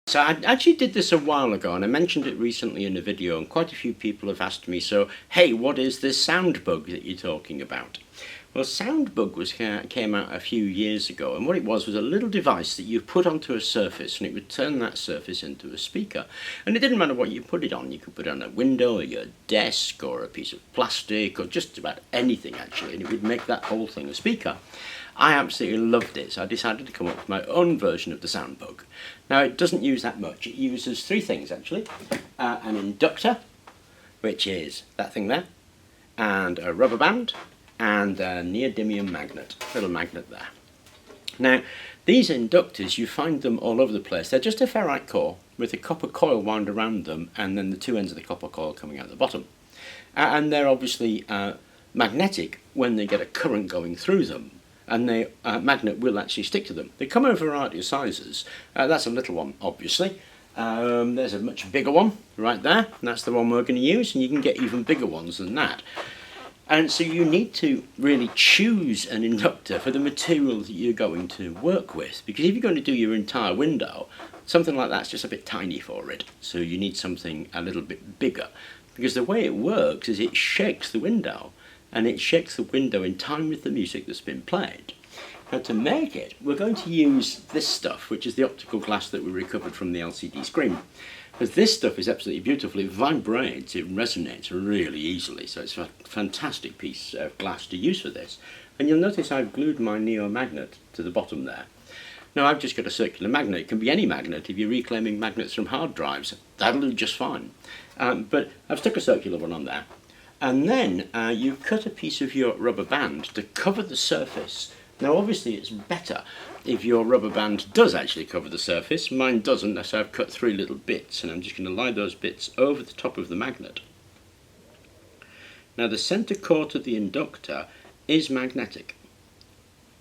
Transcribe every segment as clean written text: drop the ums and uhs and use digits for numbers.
So I actually did this a while ago, and I mentioned it recently in a video, and quite a few people have asked me, so, hey, what is this Soundbug that you're talking about? Well, Soundbug came out a few years ago, and what it was a little device that you put onto a surface, and it would turn that surface into a speaker. And it didn't matter what you put it on. You could put it on a window, or your desk, or a piece of plastic, or just about anything, actually, and it would make that whole thing a speaker. I absolutely loved it, so I decided to come up with my own version of the Soundbug. Now, it doesn't use that much. It uses three things, actually. An inductor, which is that thing there, and a rubber band, and a neodymium magnet, little magnet there. Now, these inductors, you find them all over the place. They're just a ferrite core with a copper coil wound around them, and then the two ends of the copper coil coming out the bottom. And they're obviously magnetic when they get a current going through them, and the magnet will actually stick to them. They come in a variety of sizes. That's a little one, obviously. There's a much bigger one right there, and that's the one we're going to use, and you can get even bigger ones than that. And so you need to really choose an inductor for the material that you're going to work with, because if you're going to do your entire window, something like that's just a bit tiny for it. So you need something a little bit bigger, because the way it works is it shakes the window, and it shakes the window in time with the music that's been played. Now, to make it, we're going to use this stuff, which is the optical glass that we recovered from the LCD screen. Because this stuff is absolutely beautiful. It vibrates, it resonates really easily, so it's a fantastic piece of glass to use for this. And you'll notice I've glued my Neo magnet to the bottom there. Now, I've just got a circular magnet. It can be any magnet. If you're reclaiming magnets from hard drives, that'll do just fine. But I've stuck a circular one on there. And then you cut a piece of your rubber band to cover the surface. Now, obviously it's better if your rubber band does actually cover the surface. Mine doesn't, so I've cut three little bits, and I'm just going to lie those bits over the top of the magnet. Now, the centre core to the inductor is magnetic.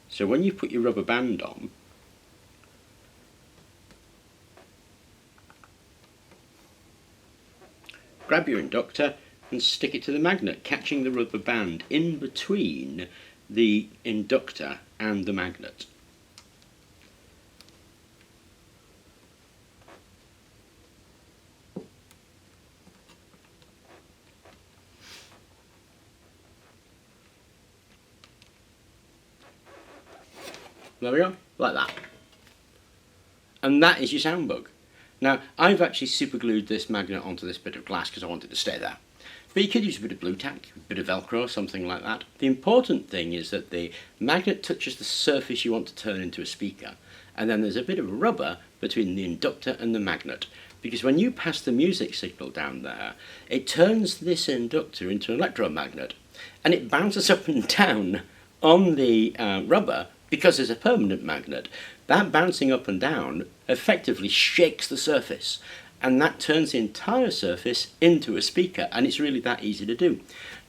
So when you put your rubber band on, grab your inductor and stick it to the magnet, catching the rubber band in between the inductor and the magnet. There we go, like that. And that is your Soundbug. Now, I've actually superglued this magnet onto this bit of glass because I wanted to stay there. But you could use a bit of blue tack, a bit of Velcro, something like that. The important thing is that the magnet touches the surface you want to turn into a speaker, and then there's a bit of rubber between the inductor and the magnet, because when you pass the music signal down there, it turns this inductor into an electromagnet, and it bounces up and down on the rubber because there's a permanent magnet. That bouncing up and down effectively shakes the surface, and that turns the entire surface into a speaker, and it's really that easy to do.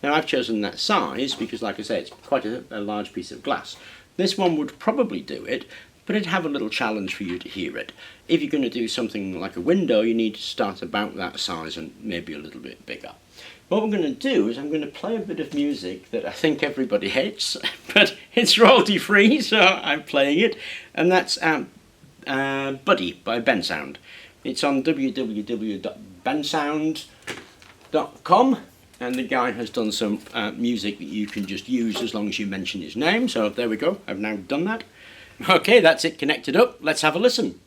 Now, I've chosen that size because, like I say, it's quite a large piece of glass. This one would probably do it, but it'd have a little challenge for you to hear it. If you're going to do something like a window, you need to start about that size and maybe a little bit bigger. What we're going to do is I'm going to play a bit of music that I think everybody hates, but it's royalty free, so I'm playing it, and that's Buddy by Bensound. It's on www.bensound.com, and the guy has done some music that you can just use as long as you mention his name. So there we go, I've now done that. Okay, that's it connected up. Let's have a listen.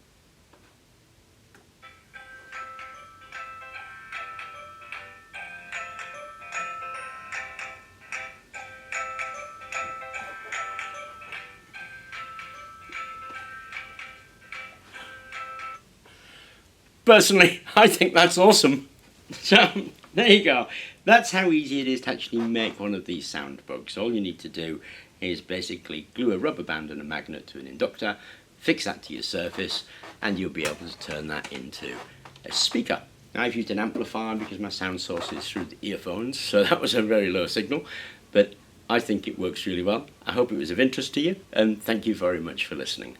Personally, I think that's awesome. So, there you go. That's how easy it is to actually make one of these Soundbugs. All you need to do is basically glue a rubber band and a magnet to an inductor, fix that to your surface, and you'll be able to turn that into a speaker. Now, I've used an amplifier because my sound source is through the earphones, so that was a very low signal, but I think it works really well. I hope it was of interest to you, and thank you very much for listening.